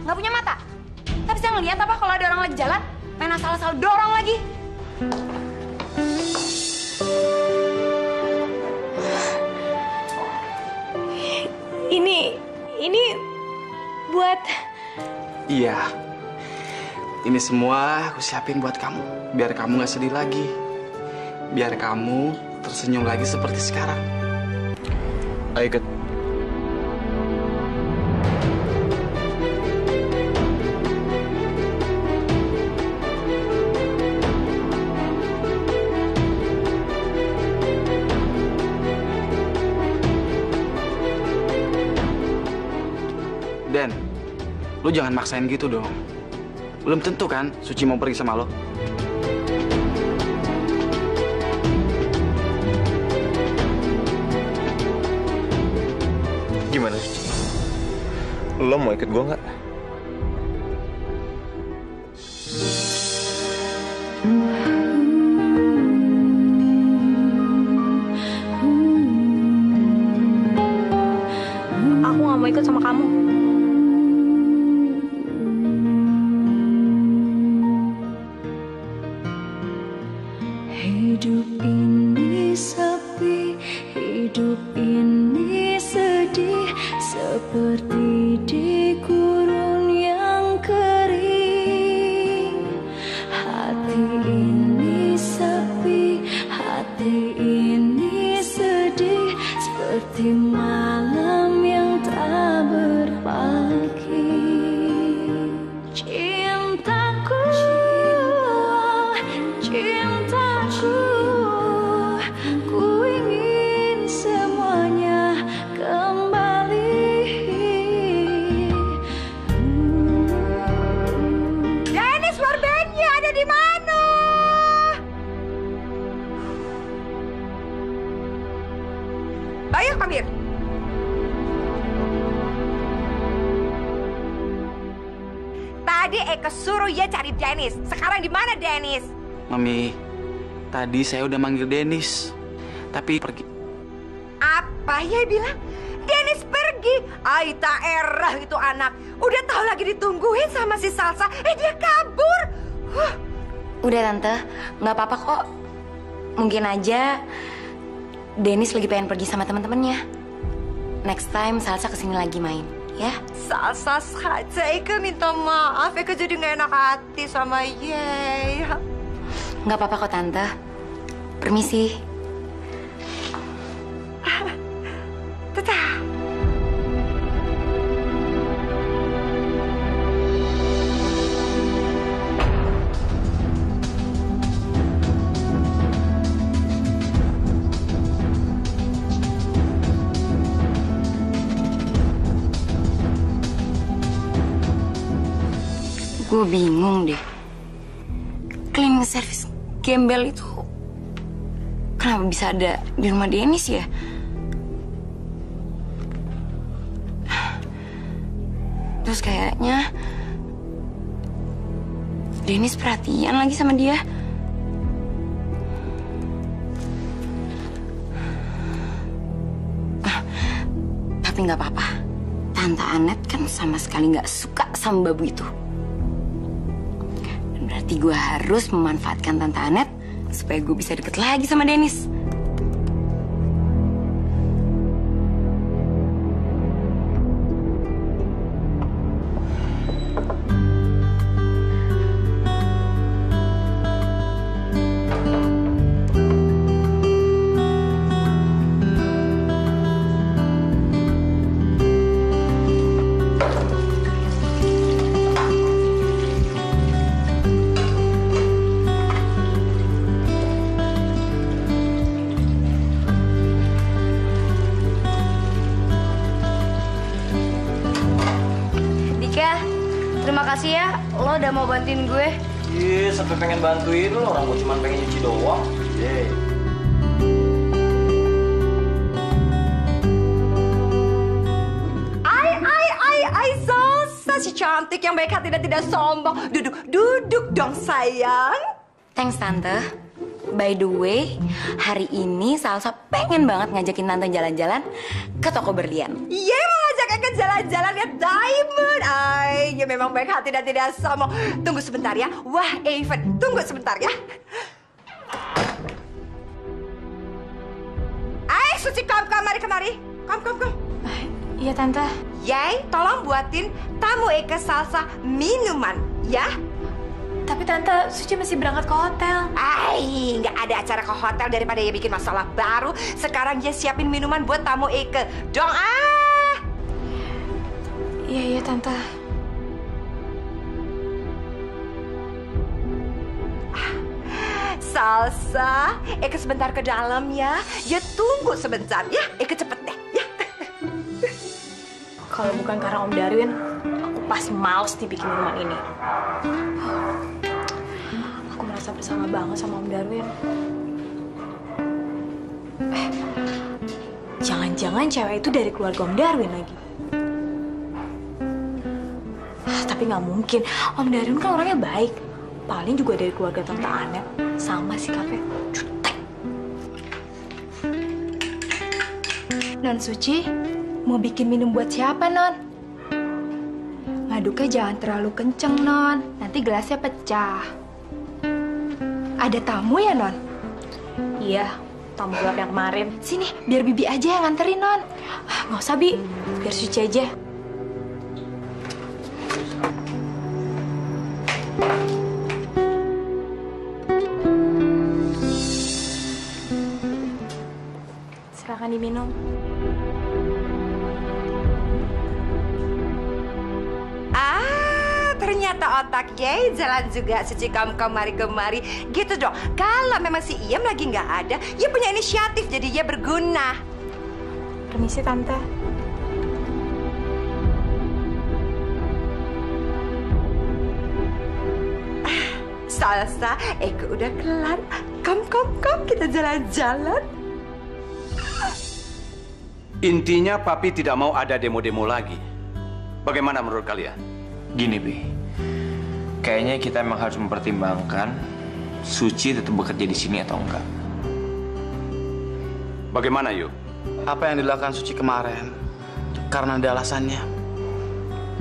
Nggak punya mata? Nggak bisa ngeliat apa kalau ada orang lagi jalan? Main asal-asal dorong lagi. Ini buat... Iya. Ini semua aku siapin buat kamu. Biar kamu gak sedih lagi. Biar kamu tersenyum lagi seperti sekarang. Ayo ikut. Den, lu jangan maksain gitu dong. Belum tentu kan Suci mau pergi sama lo. Gimana Suci? Lo mau ikut gua nggak? Aku nggak mau ikut sama kamu. Hidup ini sepi, hidup ini sedih, seperti di gurun yang kering. Hati ini sepi, hati ini sedih, seperti malam yang tak berpagi. Cintaku, cintaku, ku ingin semuanya kembali. Dennis Wardenia ada di mana? Ayo, Pamir. Tadi Eka suruh ya cari Dennis. Sekarang di mana Dennis? Mami, tadi saya udah manggil Dennis. Tapi pergi. Apa ya bilang? Dennis pergi. Aita erah itu anak. Udah tahu lagi ditungguin sama si Salsa. Dia kabur. Udah Tante, nggak apa-apa kok. Mungkin aja Dennis lagi pengen pergi sama teman-temannya. Next time Salsa kesini lagi main, ya? Salsa saja. Eka minta maaf. Eka jadi nggak enak hati sama Ye. Nggak apa-apa kok Tante. Permisi. Tetap. Gue bingung deh. Cleaning service gembel itu kenapa bisa ada di rumah Dennis ya? Terus kayaknya Dennis perhatian lagi sama dia. Tapi nggak apa-apa. Tante Anet kan sama sekali nggak suka sama babu itu. Dan berarti gue harus memanfaatkan Tante Anet supaya gue bisa deket lagi sama Dennis. Terima kasih ya, lo udah mau bantuin gue. Iya, sampai pengen bantuin lo, orang gue cuma pengen nyuci doang. Yeay. Ai, Salsa si cantik yang baik hati dan tidak sombong. Duduk dong sayang. Thanks Tante. By the way, hari ini Salsa pengen banget ngajakin Tante jalan-jalan ke toko berlian. Iya, mau ngajak ke jalan-jalan lihat diamond. Ay, dia memang baik hati dan tidak sombong. Tunggu sebentar ya. Wah, Evan, tunggu sebentar ya. Suci, kemari. Kom. Iya, Tante. Yay, tolong buatin tamu Eka salsa minuman, ya. Tapi Tante, Suci masih berangkat ke hotel. Nggak ada acara ke hotel daripada dia bikin masalah baru. Sekarang dia siapin minuman buat tamu Eka. Dong, Iya, Tante. Salsa, Eka sebentar ke dalam ya. Ya tunggu sebentar ya. Eka cepet deh ya. Kalau bukan karena Om Darwin, aku pasti males dibikin minuman ini. Aku merasa bersama banget sama Om Darwin. Jangan-jangan cewek itu dari keluarga Om Darwin lagi. Tapi nggak mungkin, Om Darwin kan orangnya baik. Paling juga dari keluarga Tante Anet. Sama sikapnya, jutek. Non Suci, mau bikin minum buat siapa, Non? Ngaduknya jangan terlalu kenceng, Non. Nanti gelasnya pecah. Ada tamu ya, Non? Iya, tamu gelap yang kemarin. Sini, biar Bibi aja yang nganterin, Non. Nggak usah, Bi. Biar Suci aja. Silakan diminum. Ternyata otak Yay jalan juga. Suci, kemari. Gitu dong. Kalau memang si Iem lagi nggak ada, dia punya inisiatif, jadi dia berguna. Permisi, Tante. Salsa, Eka udah kelar. Kom, kita jalan-jalan. Intinya Papi tidak mau ada demo-demo lagi. Bagaimana menurut kalian? Gini, Bi. Kayaknya kita emang harus mempertimbangkan Suci tetap bekerja di sini atau enggak. Bagaimana, Yu? Apa yang dilakukan Suci kemarin karena ada alasannya.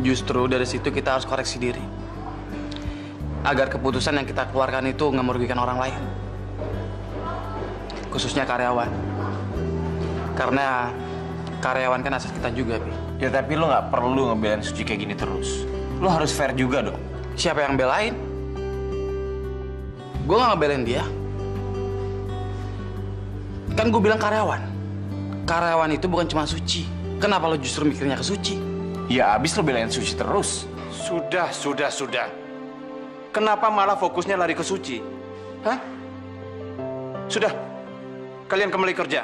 Justru dari situ kita harus koreksi diri. Agar keputusan yang kita keluarkan itu nggak merugikan orang lain. Khususnya karyawan. Karena karyawan kan aset kita juga, Bi. Ya tapi lo nggak perlu ngebelain Suci kayak gini terus. Lo harus fair juga dong. Siapa yang belain? Gue nggak ngebelain dia. Kan gue bilang karyawan. Karyawan itu bukan cuma Suci. Kenapa lo justru mikirnya ke Suci? Ya abis lo belain Suci terus. Sudah. Kenapa malah fokusnya lari ke Suci? Hah? Sudah. Kalian kembali kerja.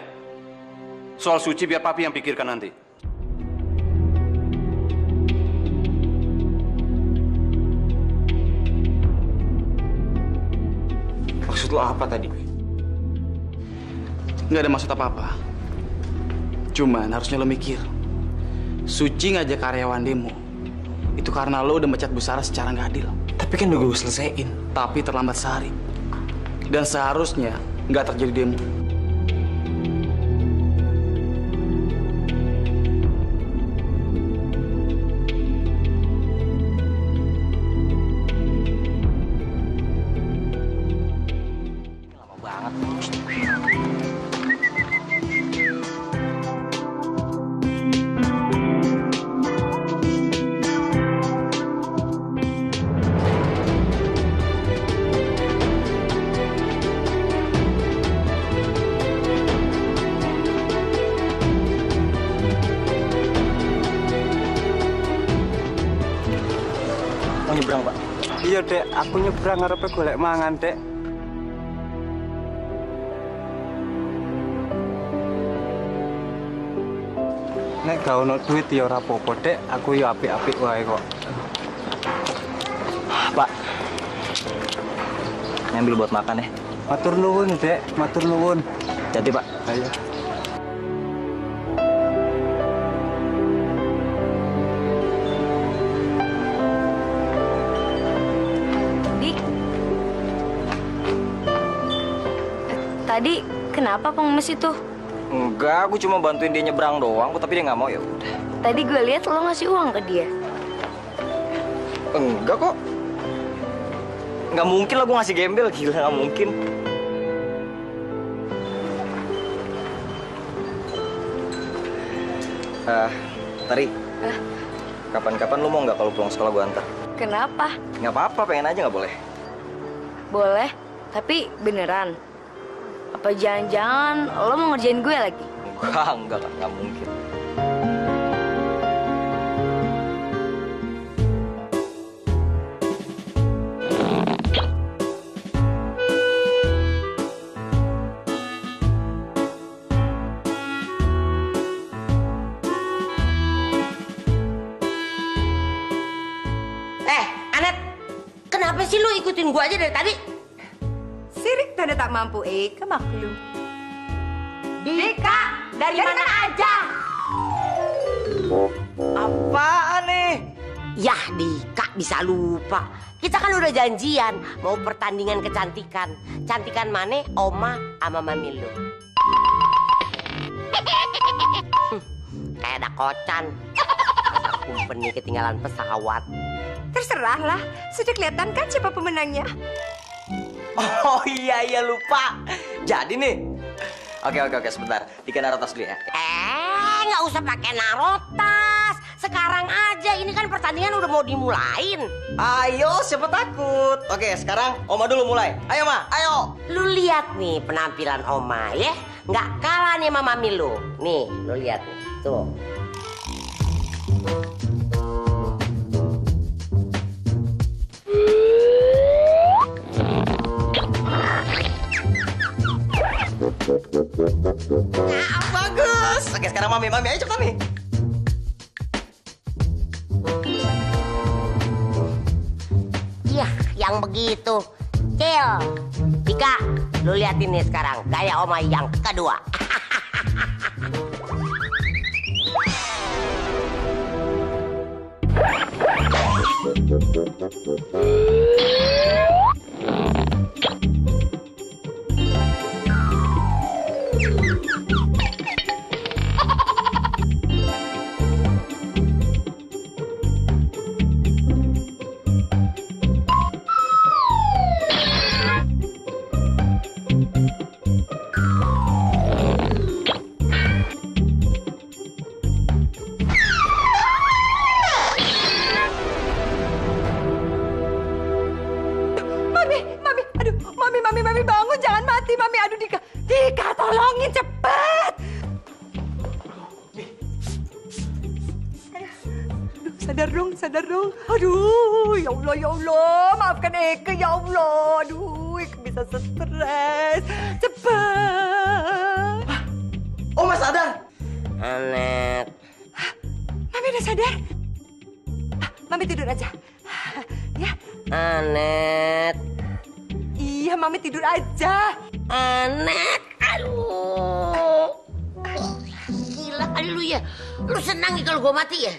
Soal Suci biar Papi yang pikirkan nanti. Maksud lo apa tadi? Nggak ada maksud apa-apa. Cuman harusnya lo mikir. Suci ngajak karyawan demo. Itu karena lo udah mecat Bu Sarah secara nggak adil. Tapi kan udah gue selesaiin. Tapi terlambat sehari. Dan seharusnya nggak terjadi demo. Nyebrang, Pak. Iya, Dek. Aku nyebrang ngarepe golek mangan, Dek. Nek gak ono duit ya ora apa-apa, Dek. Aku ya apik-apik wae kok. Pak, ngambil buat makan ya. Matur nuwun, Dek. Matur nuwun. Jadi Pak. Ayo. Tadi kenapa pengemis itu? Enggak, aku cuma bantuin dia nyebrang doang, tapi dia nggak mau ya udah. Tadi gue lihat lo ngasih uang ke dia. Enggak kok. Nggak mungkin lah gue ngasih gembel, gila nggak mungkin. Tari. Kapan-kapan lu mau nggak kalau pulang sekolah gue antar? Kenapa? Nggak apa-apa, pengen aja nggak boleh? Boleh, tapi beneran. Apa jangan-jangan lo mau ngerjain gue lagi? Nggak mungkin. Anet, kenapa sih lu ikutin gua aja dari tadi? Sirik tanda tak mampu, kemaklum. Dika, dari mana aja? Apaan nih? Yah, Dika bisa lupa. Kita kan udah janjian mau pertandingan kecantikan. Cantikan mana? Oma sama Mami lu. Kayak ada kocan. Kumpeni ketinggalan pesawat. Terserahlah, sudah kelihatan kan siapa pemenangnya? Oh iya lupa. Jadi nih. Oke sebentar. Dika naruh tas dulu ya. Nggak usah pakai naruh tas. Sekarang aja, ini kan pertandingan udah mau dimulain. Ayo, siapa takut? Oke, sekarang Oma dulu mulai. Ayo, Ma, ayo. Lu lihat nih penampilan Oma ya. Nggak kalah nih sama Mami lu. Nih, lu lihat nih. Tuh. Nah, bagus. Oke, sekarang Mami, ayo cepat Mami. Iya, yang begitu. Cil, Dika, lu liatin nih sekarang gaya Oma yang kedua. Mami bangun, jangan mati Mami. Aduh Dika tolongin cepet. Aduh, sadar dong. Aduh, ya Allah, maafkan Eke ya Allah. Aduh, Eke bisa stres. Cepet. Oma sadar. Anet. Mami udah sadar. Mami tidur aja. Ya. Anet. Iya, Mami tidur aja. Anet, aduh. Gila kali lu ya. Lu senang kalau gua mati ya?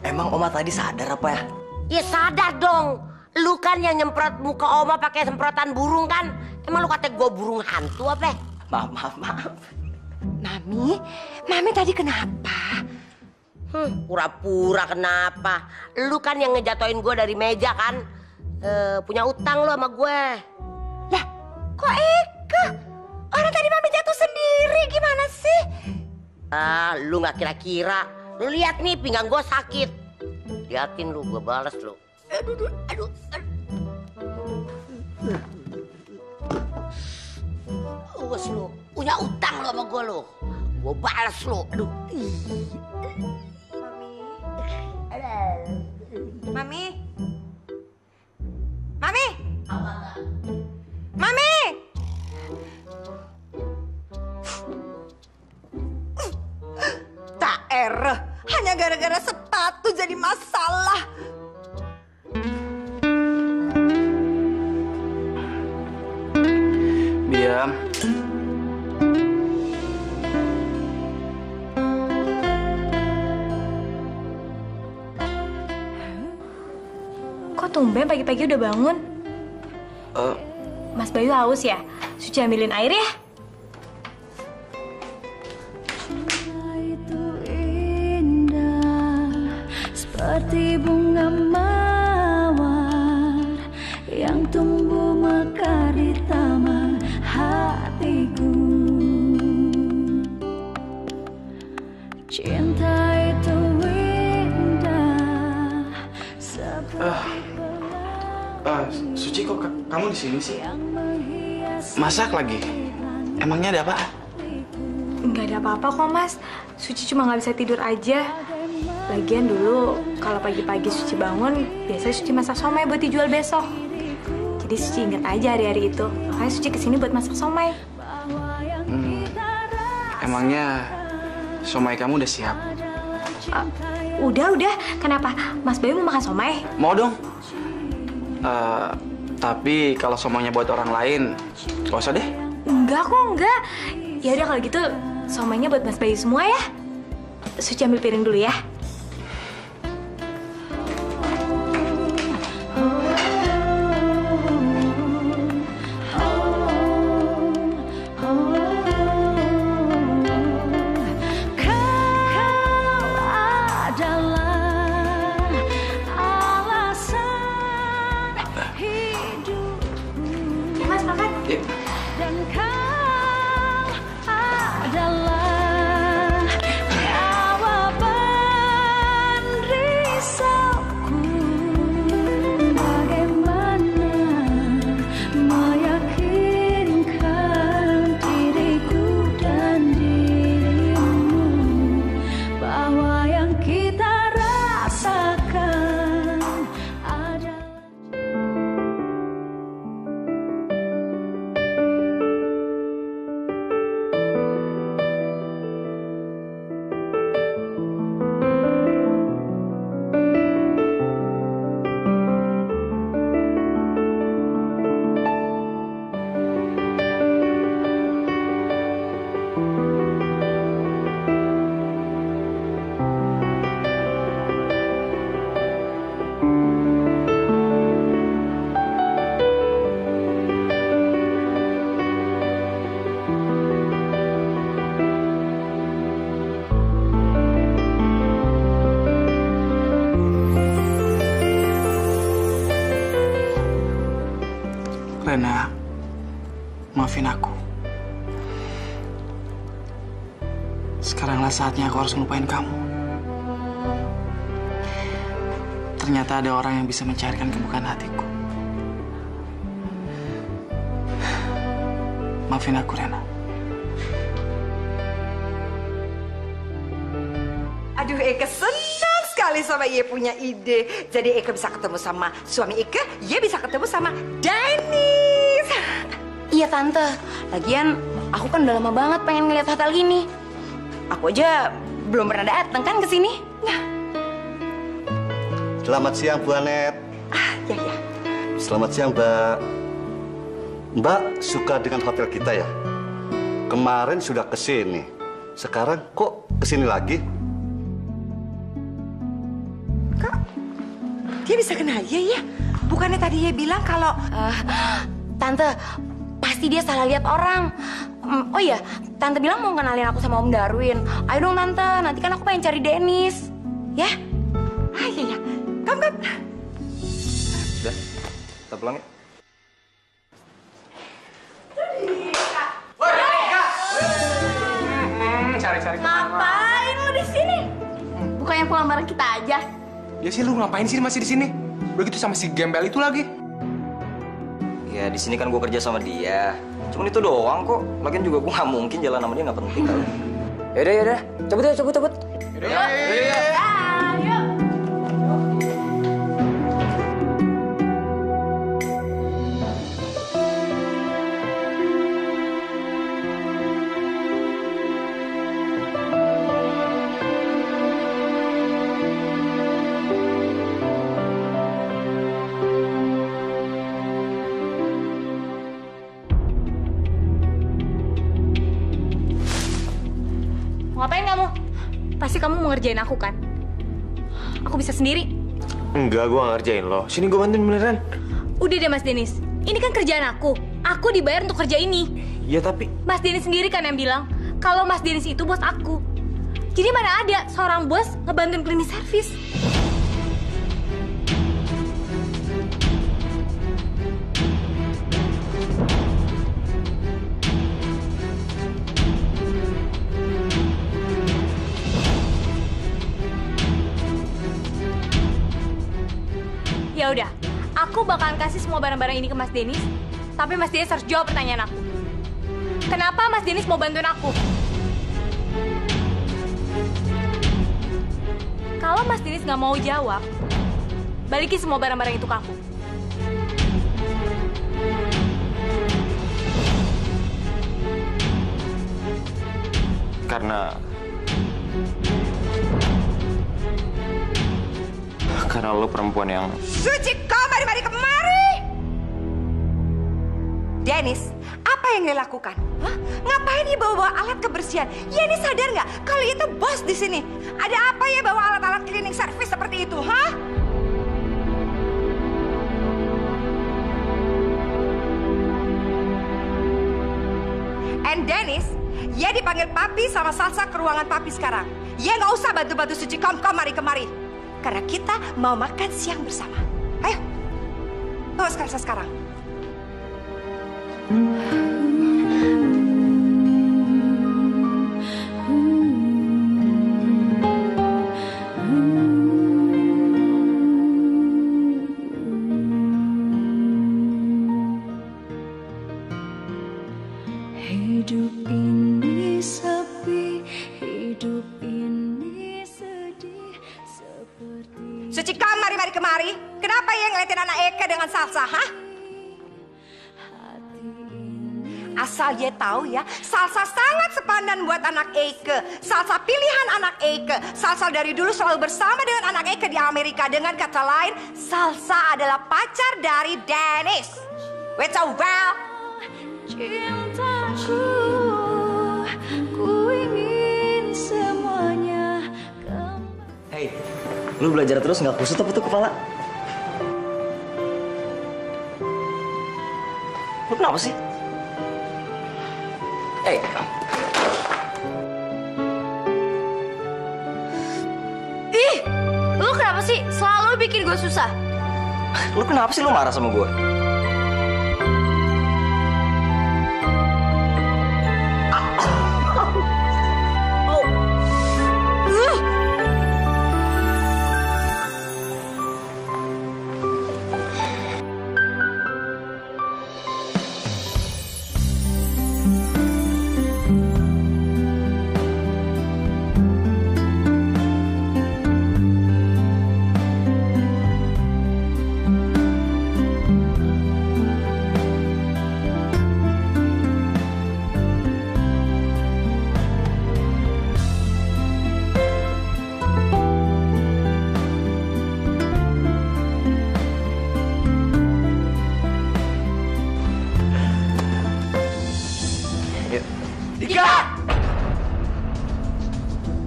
Emang Oma tadi sadar apa ya? Ya sadar dong. Lu kan yang nyemprot muka Oma pakai semprotan burung kan? Emang lu kata gua burung hantu apa? Maaf. Mami tadi kenapa? Pura-pura kenapa? Lu kan yang ngejatoin gua dari meja kan? Punya utang lu sama gue. Lah, kok Eke? Orang tadi Mami jatuh sendiri, gimana sih? Lu gak kira-kira. Lu lihat nih pinggang gue sakit. Liatin lu, gue balas lu. Aduh. Awas lu, punya utang lu sama gue lu. Gue balas lu, aduh. Mami. Tak hanya gara-gara sepatu jadi masalah. Diam. Kok tumben pagi-pagi udah bangun? Mas Bayu haus ya? Suci ambilin air ya? Itu indah seperti bunga mawar. yang tumbuh mekar di taman hatiku. Cinta itu indah seperti Suci, kok kamu di sini sih? Masak lagi? Emangnya ada apa? Nggak ada apa-apa kok, Mas. Suci cuma nggak bisa tidur aja. Lagian dulu kalau pagi-pagi Suci bangun, biasanya Suci masak somai buat dijual besok. Jadi Suci ingat aja hari-hari itu. Makanya Suci kesini buat masak somai. Emangnya somai kamu udah siap? Udah. Kenapa? Mas Bayu mau makan somai? Mau dong. Tapi kalau somainya buat orang lain, gak usah deh. Enggak kok, enggak. Ya udah kalau gitu, somainya buat Mas Bayu semua ya. Suci ambil piring dulu ya. Rena, maafin aku. Sekaranglah saatnya aku harus ngelupain kamu. Ternyata ada orang yang bisa mencairkan kebukaan hatiku. Maafin aku, Rena. Aduh, Eke senang sekali sama Ye punya ide. Jadi Eke bisa ketemu sama suami Eke, Ye bisa ketemu sama Dennis. Iya Tante, lagian aku kan udah lama banget pengen ngeliat hotel gini. Aku aja belum pernah datang kan ke sini. Selamat siang Bu Anet. Ya. Selamat siang Mbak. Mbak suka dengan hotel kita ya? Kemarin sudah kesini, sekarang kok kesini lagi? Dia bisa kenal Ye ya? Bukannya tadi Ye bilang kalau... Tante, pasti dia salah lihat orang. Oh iya, Tante bilang mau kenalin aku sama Om Darwin. Ayo dong Tante, nanti kan aku pengen cari Dennis. Ya? Iya. Kom. Udah, kita pulang ya. Cari-cari. Ngapain lu di sini? Bukannya pulang bareng kita aja? Ya sih, lu ngapain sih masih di sini? Begitu sama si gembel itu lagi. Ya di sini kan gue kerja sama dia. Cuman itu doang kok. Lagian juga gue nggak mungkin jalan sama dia, nggak penting kali. Yaudah. Cabut. Yaudah. Ngapain kamu? Pasti kamu mau ngerjain aku kan? Aku bisa sendiri. Enggak, gue gak ngerjain lo. Sini gue bantuin beneran. Udah deh Mas Dennis, ini kan kerjaan aku. Aku dibayar untuk kerja ini. Iya tapi... Mas Dennis sendiri kan yang bilang kalau Mas Dennis itu bos aku. Jadi mana ada seorang bos ngebantuin cleaning service? Ya udah, aku bakalan kasih semua barang-barang ini ke Mas Dennis. Tapi Mas Dennis harus jawab pertanyaan aku. Kenapa Mas Dennis mau bantuin aku? Kalau Mas Dennis nggak mau jawab, balikin semua barang-barang itu ke aku. Karena lo perempuan yang... Suci, kemari kemari! Dennis, apa yang dia lakukan? Hah? Ngapain dia bawa alat kebersihan? Ya ini sadar nggak kalau itu bos di sini? Ada apa ya bawa alat-alat cleaning service seperti itu, hah? And Dennis, ya dipanggil Papi sama Salsa ke ruangan Papi sekarang. Ya nggak usah bantu-bantu Suci kemari. Karena kita mau makan siang bersama. Ayo, bawa Salsa sekarang. Hidup ini sepi, hidup ini sedih seperti... Suci, kemari. Kenapa ya ngeliatin anak Eka dengan Salsa, hah? Asal dia tahu ya, Salsa sangat sepadan buat anak Eka. Salsa pilihan anak Eka. Salsa dari dulu selalu bersama dengan anak Eka di Amerika. Dengan kata lain, Salsa adalah pacar dari Dennis. Wait so well. Cintaku, ku ingin semuanya kembali. Hei, lu belajar terus nggak kusut apa tuh kepala? Lu kenapa sih? Hei. Ih, lu kenapa sih selalu bikin gue susah? Lu kenapa sih lu marah sama gue?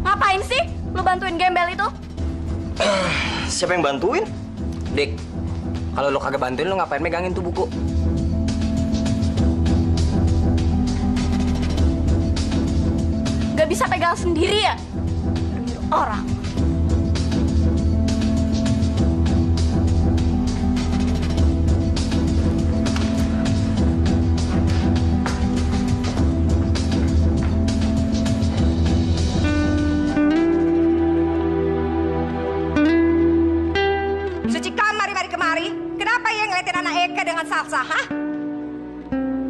Ngapain sih lu bantuin gembel itu? Siapa yang bantuin? Dik, kalau lo kagak bantuin lo ngapain megangin tuh buku? Gak bisa pegang sendiri ya? Orang. Salsa, hah?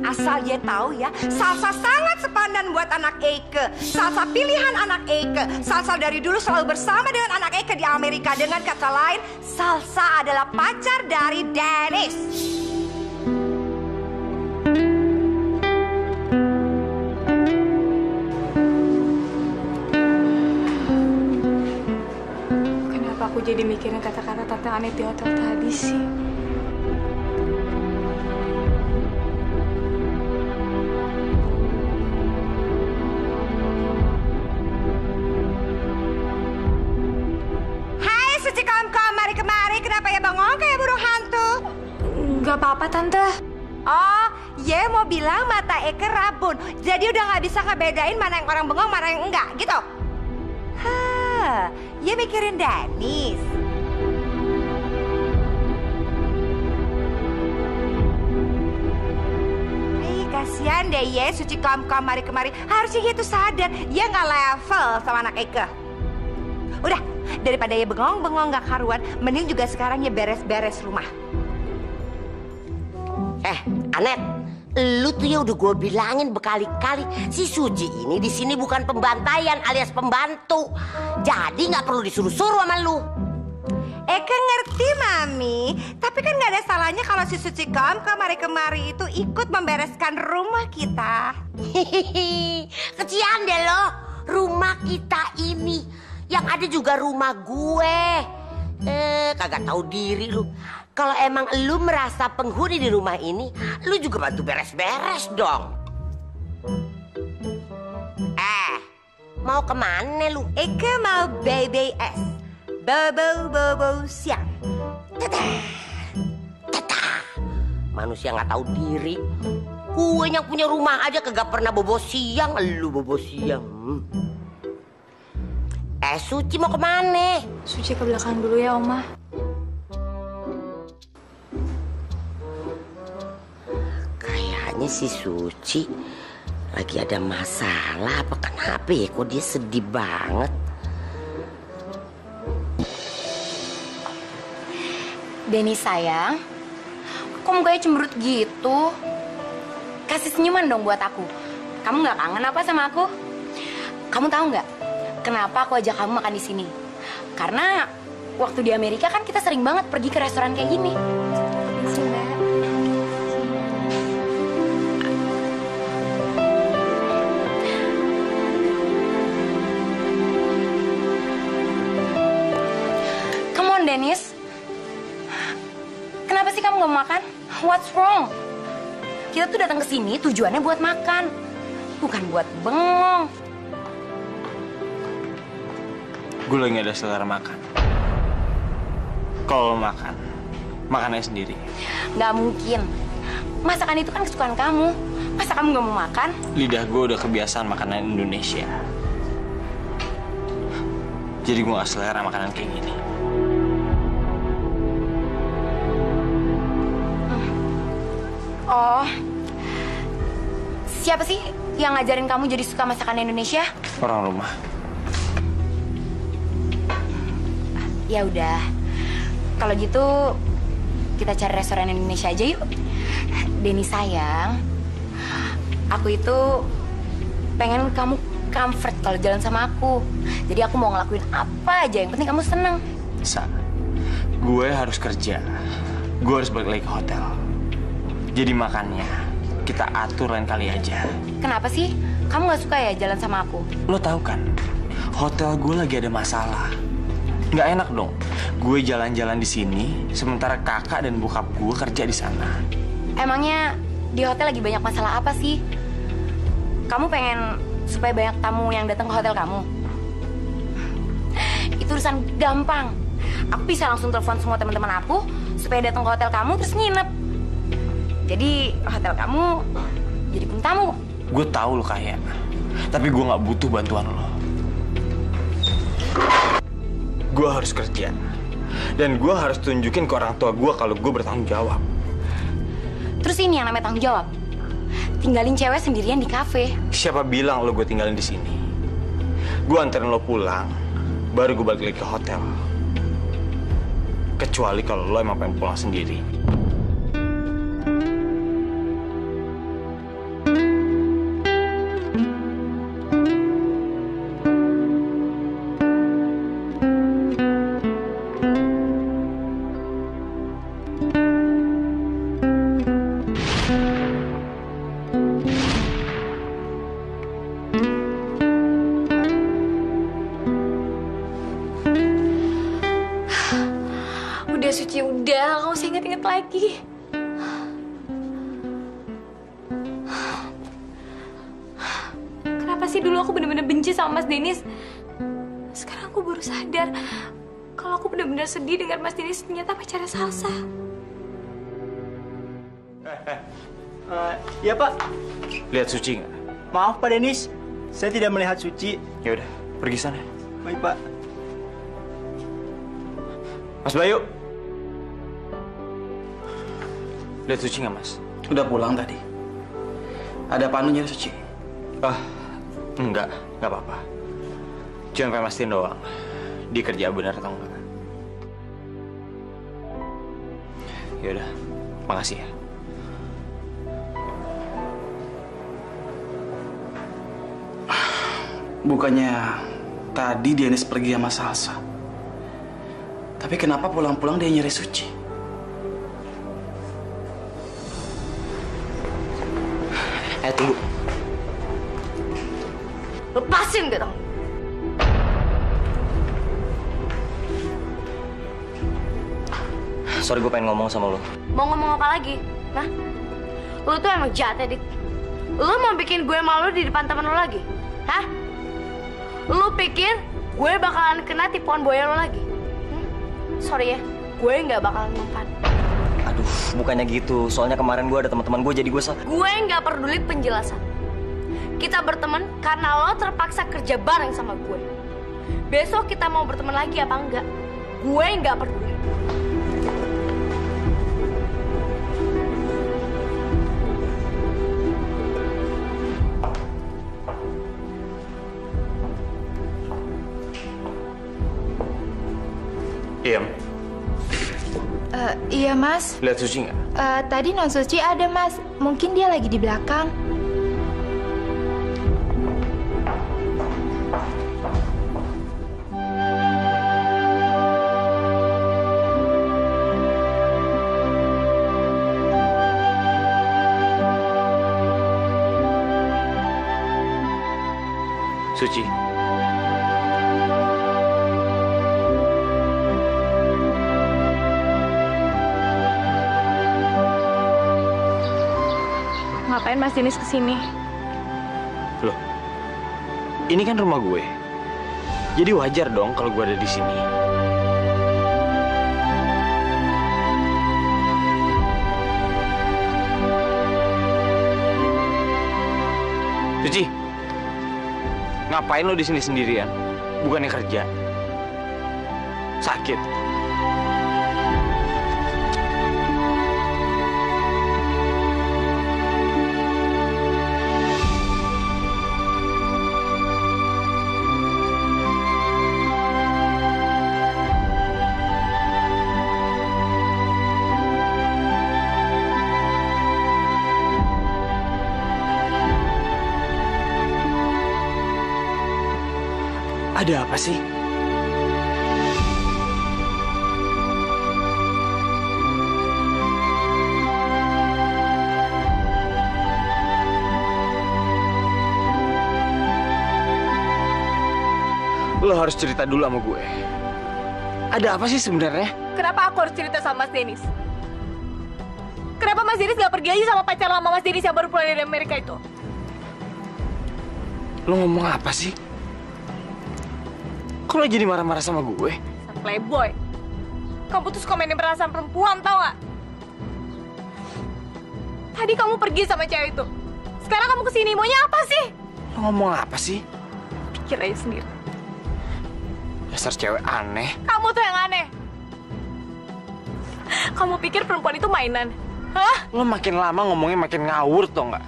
Asal dia tahu ya, Salsa sangat sepadan buat anak Eka. Salsa pilihan anak Eka. Salsa dari dulu selalu bersama dengan anak Eka di Amerika. Dengan kata lain, Salsa adalah pacar dari Dennis. Kenapa aku jadi mikirin kata-kata Tante Anet di hotel tadi sih? Gak apa-apa, Tante. Oh, Ye mau bilang mata Eka rabun. Jadi udah gak bisa ngebedain mana yang orang bengong, mana yang enggak, gitu? Hah, Ye mikirin Dennis. Kasihan deh Ye, Suci kemari. Harusnya Ye tuh sadar, Ye gak level sama anak Eka. Udah, daripada ya bengong-bengong gak karuan, mending juga sekarang ya beres-beres rumah. Anet, lu tuh ya udah gue bilangin berkali-kali, si Suci ini di sini bukan pembantaian alias pembantu. Jadi nggak perlu disuruh-suruh sama lu. Eka ngerti, Mami. Tapi kan nggak ada salahnya kalau si Suci kemari-kemari itu ikut membereskan rumah kita. Kecian deh lo, rumah kita ini. Yang ada juga rumah gue. Kagak tahu diri lu. Kalau emang lu merasa penghuni di rumah ini, lu juga bantu beres-beres dong. Mau kemana lu? Eka mau BBS. Bobo siang. Manusia nggak tahu diri. Gue yang punya rumah aja kagak pernah bobo siang, lu bobo siang. Suci mau kemana? Suci ke belakang dulu ya, Oma. Kayaknya si Suci lagi ada masalah apa kenapa ya? Kok dia sedih banget? Denny sayang, kok mukanya cemberut gitu? Kasih senyuman dong buat aku. Kamu nggak kangen apa sama aku? Kamu tahu nggak kenapa aku ajak kamu makan di sini? Karena waktu di Amerika kan kita sering banget pergi ke restoran kayak gini. Come on, Dennis. Kenapa sih kamu nggak mau makan? What's wrong? Kita tuh datang ke sini tujuannya buat makan, bukan buat bengong. Gue lagi gak ada selera makan. Kalau lo makan, makannya sendiri. Nggak mungkin. Masakan itu kan kesukaan kamu. Masa kamu nggak mau makan? Lidah gue udah kebiasaan makanan Indonesia. Jadi gue gak selera makanan kayak gini. Oh, siapa sih yang ngajarin kamu jadi suka masakan Indonesia? Orang rumah. Ya udah, kalau gitu kita cari restoran Indonesia aja yuk. Denny sayang, aku itu pengen kamu comfort kalau jalan sama aku. Jadi aku mau ngelakuin apa aja, yang penting kamu seneng. Sa, gue harus kerja. Gue harus balik lagi ke hotel. Jadi makannya kita atur lain kali aja. Kenapa sih? Kamu gak suka ya jalan sama aku? Lo tahu kan, hotel gue lagi ada masalah. Nggak enak dong. Gue jalan-jalan di sini, sementara kakak dan bokap gue kerja di sana. Emangnya di hotel lagi banyak masalah apa sih? Kamu pengen supaya banyak tamu yang datang ke hotel kamu? Itu urusan gampang. Aku bisa langsung telepon semua teman-teman aku supaya datang ke hotel kamu terus nginep. Jadi hotel kamu jadi punya tamu. Gue tahu lo kaya, tapi gue nggak butuh bantuan lo. Gue harus kerja, dan gue harus tunjukin ke orang tua gue kalau gue bertanggung jawab. Terus ini yang namanya tanggung jawab? Tinggalin cewek sendirian di kafe. Siapa bilang lo gue tinggalin di sini? Gue anterin lo pulang, baru gue balik lagi ke hotel. Kecuali kalau lo emang pengen pulang sendiri. Udah Suci, udah. Gak usah inget-inget lagi. Kenapa sih dulu aku bener-bener benci sama Mas Dennis? Sekarang aku baru sadar kalau aku bener-bener sedih dengar Mas Dennis ternyata pacarnya Salsa. Iya Pak. Lihat Suci nggak? Maaf Pak Dennis, saya tidak melihat Suci. Ya udah, pergi sana. Baik Pak. Mas Bayu. Lihat Suci nggak Mas? Udah pulang tadi. Ada apa nyari Suci? Enggak apa-apa. Cuma pengen mastiin doang. dia kerja benar atau enggak. Yaudah, makasih ya. Bukannya tadi Dennis pergi sama Salsa. Tapi kenapa pulang-pulang dia nyari Suci? Tunggu. Lepasin gak dong? Sorry, gue pengen ngomong sama lo. Mau ngomong apa lagi? Nah, lu tuh emang jahat ya, Dik. Lu mau bikin gue malu di depan temen lu lagi? Hah? Lu pikir gue bakalan kena tipuan boya lu lagi? Sorry ya, gue nggak bakalan mempan. Aduh, bukannya gitu. Soalnya kemarin gue ada teman-teman gue, jadi gue Gue nggak peduli penjelasan. Kita berteman karena lo terpaksa kerja bareng sama gue. Besok kita mau berteman lagi apa enggak? Gue nggak peduli. Iya. Iya, Mas. Lihat Suci nggak? Tadi Non Suci ada, Mas. Mungkin dia lagi di belakang. Suci. Ngapain Mas Dennis kesini? Loh, ini kan rumah gue. Jadi wajar dong kalau gue ada di sini. Suci, ngapain lo di sini sendirian? Bukannya kerja? Sakit? Ada apa sih? Lo harus cerita dulu sama gue. Ada apa sih sebenarnya? Kenapa aku harus cerita sama Mas Dennis? Kenapa Mas Dennis gak pergi aja sama pacar lama Mas Dennis yang baru pulang dari Amerika itu? Lo ngomong apa sih? Kok lo jadi marah-marah sama gue? Playboy. Kamu tuh suka mainin perasaan perempuan, tau gak? Tadi kamu pergi sama cewek itu. Sekarang kamu kesini, maunya apa sih? Lo ngomong apa sih? Pikir aja sendiri. Dasar cewek aneh. Kamu tuh yang aneh. Kamu pikir perempuan itu mainan? Hah? Lo makin lama ngomongnya makin ngawur, tau nggak?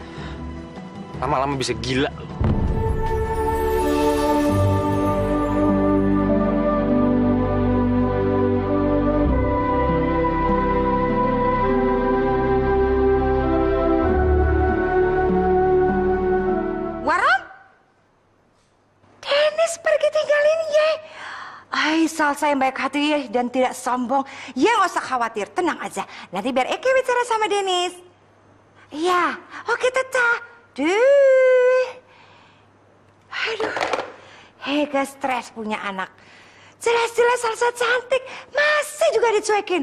Lama-lama bisa gila lo. Salsa yang baik hati dan tidak sombong. Ya nggak usah khawatir, tenang aja. Nanti biar Eke bicara sama Dennis. Iya, oke Tata. Duh. Aduh. Eke stres punya anak. Jelas-jelas Salsa cantik, masih juga dicuekin.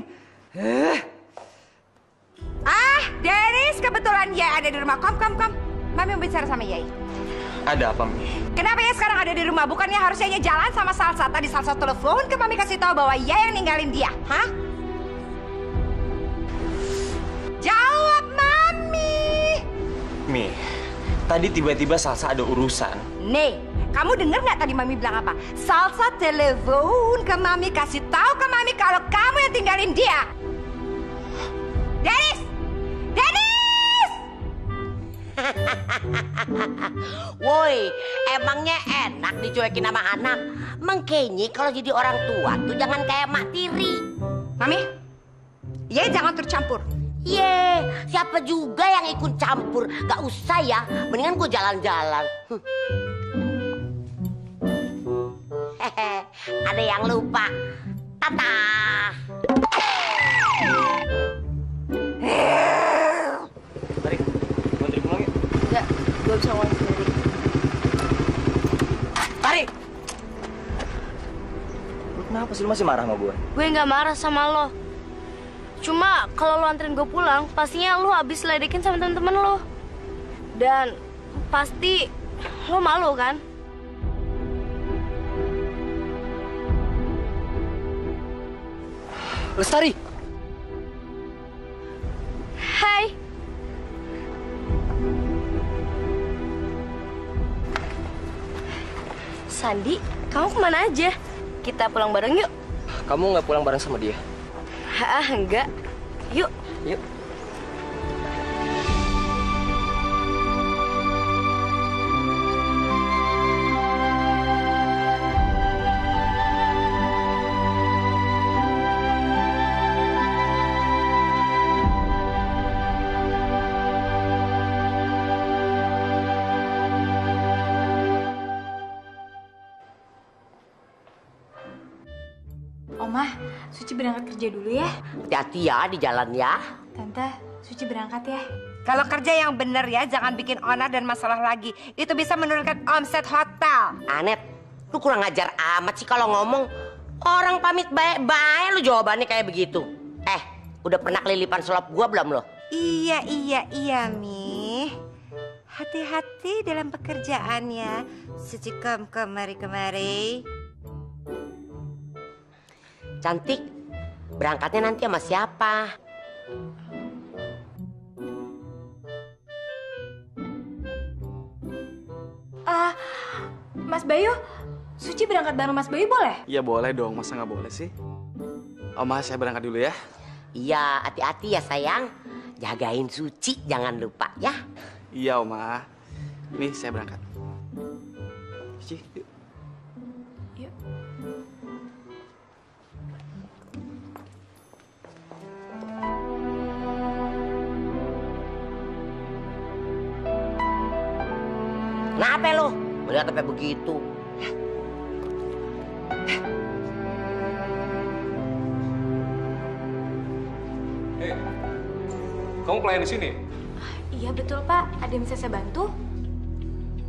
Dennis, kebetulan Yai ada di rumah. Kom. Mami mau bicara sama Yai. Ada apa, Mi? Kenapa ya sekarang ada di rumah? Bukannya harusnya ya jalan sama Salsa? Tadi Salsa telepon ke Mami kasih tahu bahwa ya yang ninggalin dia, hah? Jawab, Mami! Mi, tadi tiba-tiba Salsa ada urusan. Nih, kamu dengar nggak tadi Mami bilang apa? Salsa telepon ke Mami kasih tahu ke Mami kalau kamu yang tinggalin dia. Dennis! Woi, emangnya enak dicuekin sama anak? Mengkenyi kalau jadi orang tua tuh jangan kayak Mak Tiri. Mami, ya jangan tercampur. Ye, siapa juga yang ikut campur? Gak usah ya, mendingan gue jalan-jalan. Hehe, ada yang lupa. Tata. Mari, gue anterin pulang ya. Enggak, gue bisa ngomong sendiri. Tarik! Lu kenapa sih? Lu masih marah sama gue? Gue nggak marah sama lo. Cuma kalau lo anterin gue pulang, pastinya lo habis ledekin sama temen-temen lo. Dan pasti lo malu kan? Lestari. Hai. Sandi, kamu kemana aja? Kita pulang bareng yuk. Kamu nggak pulang bareng sama dia? Ah, enggak. Yuk. Yuk. Oma, Suci berangkat kerja dulu ya. Hati-hati ya di jalan ya. Tante, Suci berangkat ya. Kalau kerja yang bener ya, jangan bikin onar dan masalah lagi. Itu bisa menurunkan omset hotel. Anet, lu kurang ajar amat sih kalau ngomong. Orang pamit baik-baik lu jawabannya kayak begitu. Udah pernah kelilipan selop gua belum lo? Iya, Mi. Hati-hati dalam pekerjaannya. Suci kemari. Cantik, berangkatnya nanti sama siapa? Mas Bayu, Suci berangkat bareng Mas Bayu boleh? Iya boleh dong, masa nggak boleh sih? Oma, saya berangkat dulu ya. Iya, hati-hati ya sayang. Jagain Suci, jangan lupa ya. Iya Oma. Nih saya berangkat. Suci, yuk. Yuk. Kenapa lo? Melihat sampai begitu. Kamu pelayan di sini? Iya betul Pak, ada yang bisa saya bantu?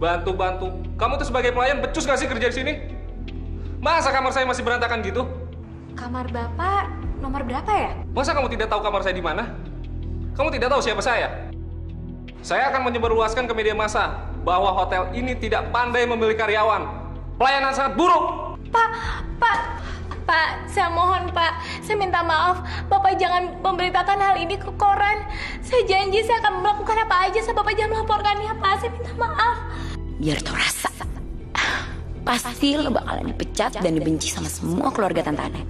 Bantu. Kamu tuh sebagai pelayan becus gak sih kerja di sini? Masa kamar saya masih berantakan gitu? Kamar Bapak nomor berapa ya? Masa kamu tidak tahu kamar saya di mana? Kamu tidak tahu siapa saya? Saya akan menyebarluaskan ke media massa bahwa hotel ini tidak pandai memilih karyawan. Pelayanan sangat buruk. Pak, saya mohon Pak, saya minta maaf. Bapak jangan memberitakan hal ini ke koran. Saya janji saya akan melakukan apa aja, saya Bapak jangan melaporkannya Pak. Saya minta maaf. Biar tau rasa. Pasti lo bakalan dipecat dan dibenci sama semua keluarga Tante Anet.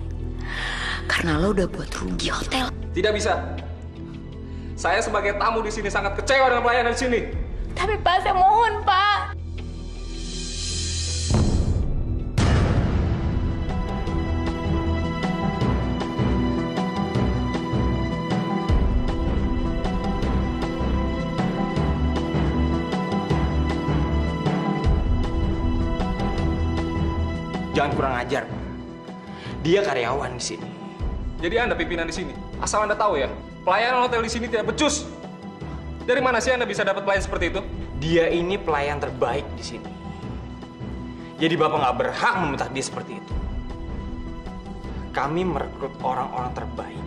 Karena lo udah buat rugi hotel. Tidak bisa. Saya sebagai tamu di sini sangat kecewa dengan pelayanan di sini. Tapi Pak, saya mohon Pak. Jangan kurang ajar. Dia karyawan di sini. Jadi Anda pimpinan di sini. Asal Anda tahu ya, pelayanan hotel di sini tidak becus. Dari mana sih Anda bisa dapat pelayan seperti itu? Dia ini pelayan terbaik di sini. Jadi Bapak nggak berhak meminta dia seperti itu. Kami merekrut orang-orang terbaik.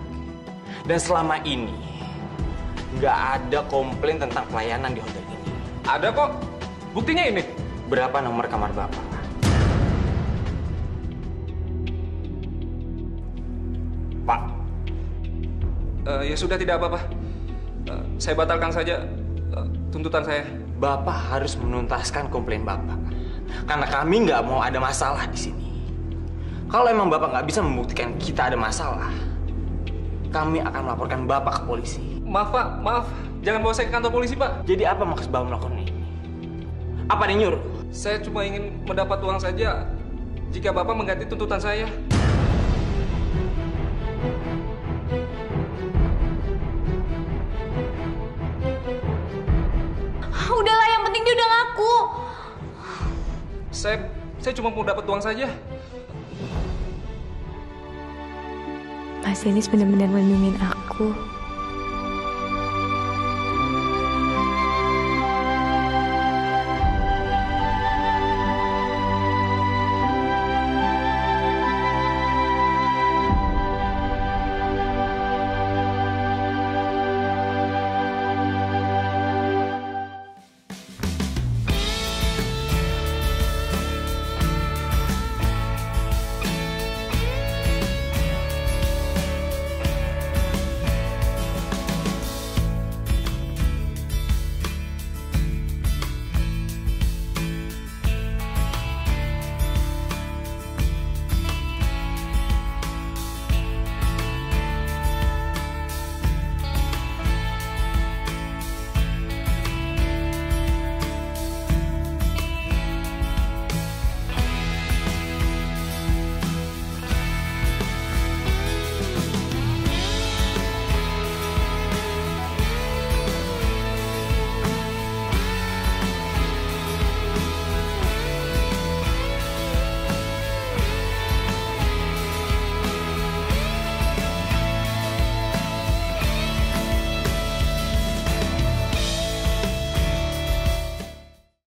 Dan selama ini nggak ada komplain tentang pelayanan di hotel ini. Ada kok. Buktinya ini. Berapa nomor kamar Bapak? Pak. Ya sudah, tidak apa-apa. Saya batalkan saja tuntutan saya. Bapak harus menuntaskan komplain Bapak. Karena kami nggak mau ada masalah di sini. Kalau emang Bapak nggak bisa membuktikan kita ada masalah, kami akan melaporkan Bapak ke polisi. Maaf Pak, maaf. Jangan bawa saya ke kantor polisi Pak. Jadi apa maksud Bapak melakukan ini? Apa yang nyuruh? Saya cuma ingin mendapat uang saja jika Bapak mengganti tuntutan saya. Udahlah, yang penting dia udah ngaku. Saya cuma mau dapat uang saja. Mas Denis benar-benar melindungi aku.